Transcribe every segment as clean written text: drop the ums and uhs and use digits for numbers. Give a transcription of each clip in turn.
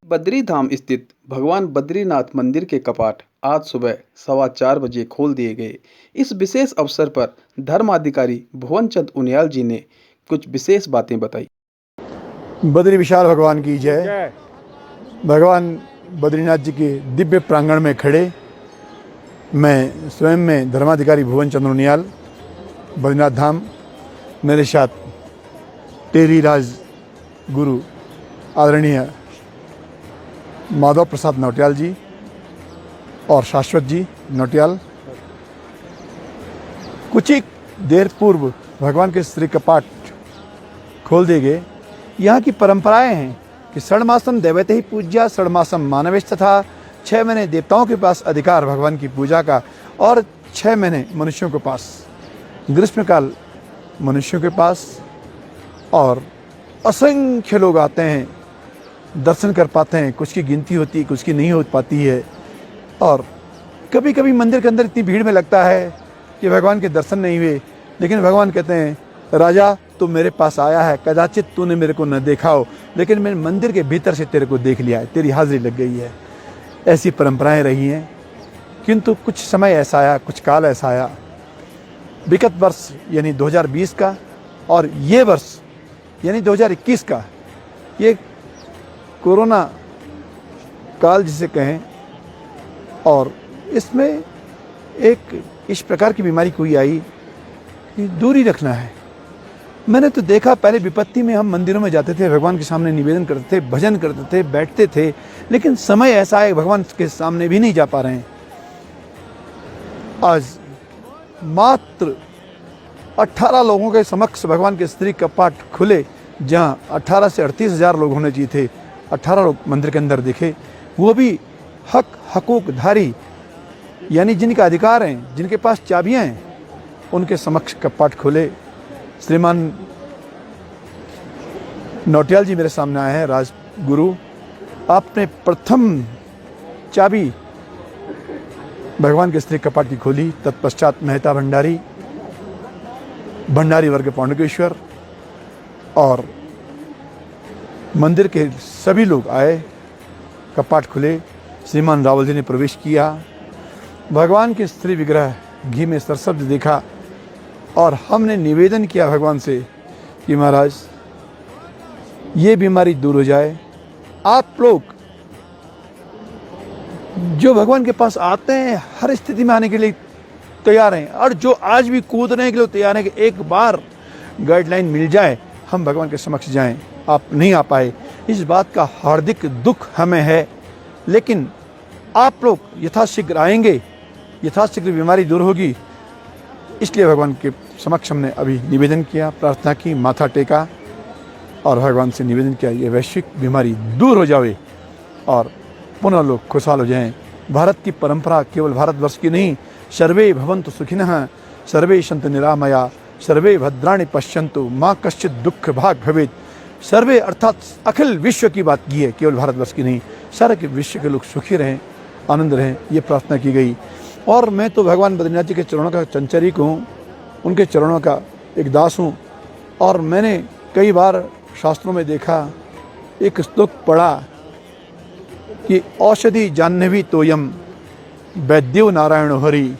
बद्री धाम स्थित भगवान बद्रीनाथ मंदिर के कपाट आज सुबह 4:15 बजे खोल दिए गए। इस विशेष अवसर पर धर्माधिकारी भुवन चंद उनियाल जी ने कुछ विशेष बातें बताई। बद्री विशाल भगवान की जय। भगवान बद्रीनाथ जी के दिव्य प्रांगण में खड़े मैं स्वयं में धर्माधिकारी भुवन चंद उनियाल बद्रीनाथ धाम, मेरे साथ टेरी राज गुरु आदरणीय माधव प्रसाद नौटियाल जी और शाश्वत जी नौटियाल। कुछ ही देर पूर्व भगवान के श्री कपाट खोल दिए गए। यहाँ की परंपराएं हैं कि षण्मासम दैवते ही पूज्या षण्मासम मानवेश तथा 6 महीने देवताओं के पास अधिकार भगवान की पूजा का और 6 महीने मनुष्यों के पास, ग्रीष्मकाल मनुष्यों के पास। और असंख्य लोग आते हैं, दर्शन कर पाते हैं। कुछ की गिनती होती है, कुछ की नहीं हो पाती है। और कभी कभी मंदिर के अंदर इतनी भीड़ में लगता है कि भगवान के दर्शन नहीं हुए, लेकिन भगवान कहते हैं, राजा तू मेरे पास आया है, कदाचित तूने मेरे को न देखा हो, लेकिन मैंने मंदिर के भीतर से तेरे को देख लिया है, तेरी हाजिरी लग गई है। ऐसी परंपराएं रही हैं। किंतु कुछ समय ऐसा आया, कुछ काल ऐसा आया, विगत वर्ष यानी 2020 का और ये वर्ष यानी 2021 का, ये कोरोना काल जिसे कहें, और इसमें एक इस प्रकार की बीमारी कोई आई कि दूरी रखना है। मैंने तो देखा, पहले विपत्ति में हम मंदिरों में जाते थे, भगवान के सामने निवेदन करते थे, भजन करते थे, बैठते थे, लेकिन समय ऐसा है भगवान के सामने भी नहीं जा पा रहे हैं। आज मात्र 18 लोगों के समक्ष भगवान के श्री कपाट खुले, जहां 18 से 38 हज़ार लोग होने चाहिए थे, 18 लोग मंदिर के अंदर दिखे। वो भी हकूकधारी, यानी जिनका अधिकार हैं, जिनके पास चाबियां हैं, उनके समक्ष कपाट खुले। श्रीमान नौटियाल जी मेरे सामने आए हैं, राजगुरु। आपने प्रथम चाबी भगवान के श्री कपाट की खोली। तत्पश्चात मेहता भंडारी वर्ग पांडुकेश्वर और मंदिर के सभी लोग आए, कपाट खुले। श्रीमान रावल जी ने प्रवेश किया। भगवान के श्री विग्रह घी में सरसब्ज देखा और हमने निवेदन किया भगवान से कि महाराज ये बीमारी दूर हो जाए। आप लोग जो भगवान के पास आते हैं, हर स्थिति में आने के लिए तैयार हैं, और जो आज भी कूदने के लिए तैयार हैं कि एक बार गाइडलाइन मिल जाए, हम भगवान के समक्ष जाएं। आप नहीं आ पाए, इस बात का हार्दिक दुख हमें है, लेकिन आप लोग यथाशीघ्र आएंगे, यथाशीघ्र बीमारी दूर होगी। इसलिए भगवान के समक्ष हमने अभी निवेदन किया, प्रार्थना की, माथा टेका और भगवान से निवेदन किया ये वैश्विक बीमारी दूर हो जाए और पुनः लोग खुशहाल हो जाएं। भारत की परंपरा केवल भारतवर्ष की नहीं, सर्वे भवन्तु सुखिनः, सर्वे सन्तु निरामया, सर्वे भद्राणि पश्यन्तु, माँ कश्चित् दुःख भाग भवेत्। सर्वे अर्थात अखिल विश्व की बात की है, केवल भारतवर्ष की नहीं। सारे विश्व के लोग सुखी रहें, आनंद रहें, ये प्रार्थना की गई। और मैं तो भगवान बद्रीनाथ जी के चरणों का चंचरिक हूँ, उनके चरणों का एक दास हूँ। और मैंने कई बार शास्त्रों में देखा, एक श्लोक पढ़ा कि औषधि जाह्नवी तोयम वैद्यो नारायण हरि।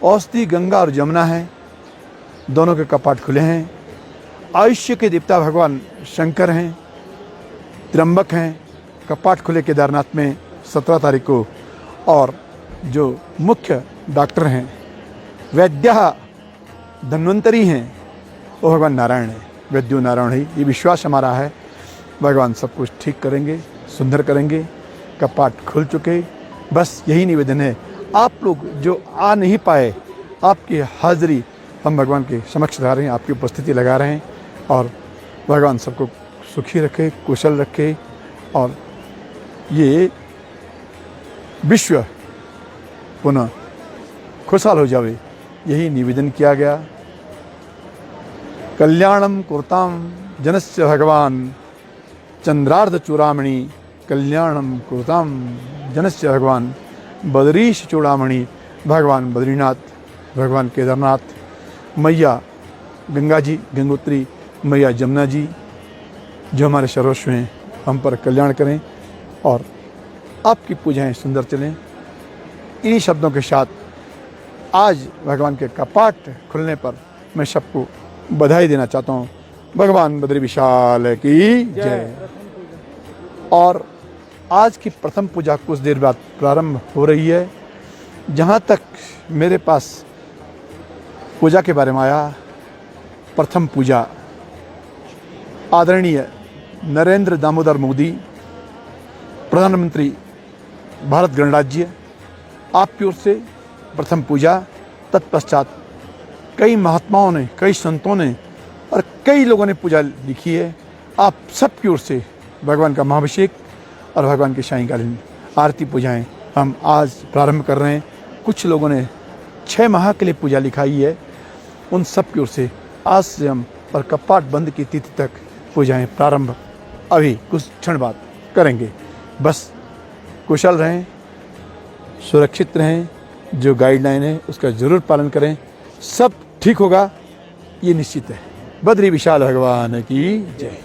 औषधि गंगा और जमुना है, दोनों के कपाट खुले हैं। आयुष्य के देवता भगवान शंकर हैं, त्र्यंबक हैं, कपाट खुले केदारनाथ में 17 तारीख को। और जो मुख्य डॉक्टर हैं, वैद्या धन्वंतरी हैं, वो भगवान नारायण है, वैद्यो नारायण ही। ये विश्वास हमारा है, भगवान सब कुछ ठीक करेंगे, सुंदर करेंगे। कपाट खुल चुके, बस यही निवेदन है। आप लोग जो आ नहीं पाए, आपकी हाजिरी हम भगवान के समक्ष ला रहे हैं, आपकी उपस्थिति लगा रहे हैं। और भगवान सबको सुखी रखे, कुशल रखे, और ये विश्व पुनः खुशहाल हो जावे, यही निवेदन किया गया। कल्याणम कुरताम जनस्य भगवान चंद्रार्ध चूड़ामणि, कल्याणम कुरताम जनस्य भगवान बद्रीश चूड़ामणि। भगवान बद्रीनाथ, भगवान केदारनाथ, मैया गंगा जी, गंगोत्री, मैया जमुना जी, जो हमारे सर्वस्व हैं, हम पर कल्याण करें। और आपकी पूजाएं सुंदर चलें। इन्हीं शब्दों के साथ आज भगवान के कपाट खुलने पर मैं सबको बधाई देना चाहता हूँ। भगवान बद्री विशाल की जय। और आज की प्रथम पूजा कुछ देर बाद प्रारंभ हो रही है। जहाँ तक मेरे पास पूजा के बारे में आया, प्रथम पूजा आदरणीय नरेंद्र दामोदर मोदी, प्रधानमंत्री भारत गणराज्य, आपकी ओर से प्रथम पूजा। तत्पश्चात कई महात्माओं ने, कई संतों ने और कई लोगों ने पूजा लिखी है। आप सबकी ओर से भगवान का महाभिषेक और भगवान की सायंकालीन आरती पूजाएं हम आज प्रारंभ कर रहे हैं। कुछ लोगों ने 6 माह के लिए पूजा लिखाई है। उन सब की ओर से आज से हम और कपाट बंद की तिथि तक पूजाएं प्रारंभ अभी कुछ क्षण बाद करेंगे। बस कुशल रहें, सुरक्षित रहें, जो गाइडलाइन है उसका ज़रूर पालन करें, सब ठीक होगा, ये निश्चित है। बद्री विशाल भगवान की जय।